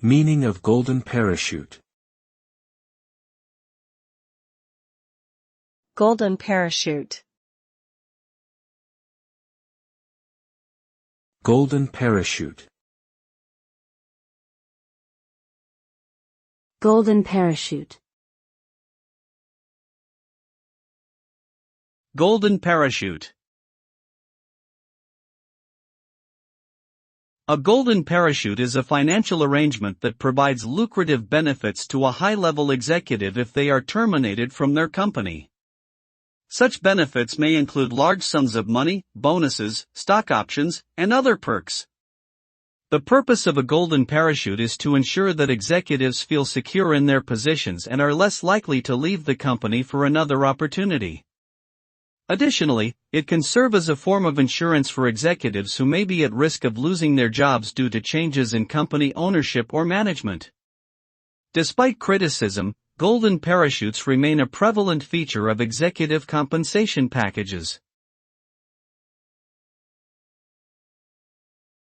Meaning of golden parachute. Golden parachute. Golden parachute. Golden parachute. Golden parachute. A golden parachute is a financial arrangement that provides lucrative benefits to a high-level executive if they are terminated from their company. Such benefits may include large sums of money, bonuses, stock options, and other perks. The purpose of a golden parachute is to ensure that executives feel secure in their positions and are less likely to leave the company for another opportunity. Additionally, it can serve as a form of insurance for executives who may be at risk of losing their jobs due to changes in company ownership or management. Despite criticism, golden parachutes remain a prevalent feature of executive compensation packages.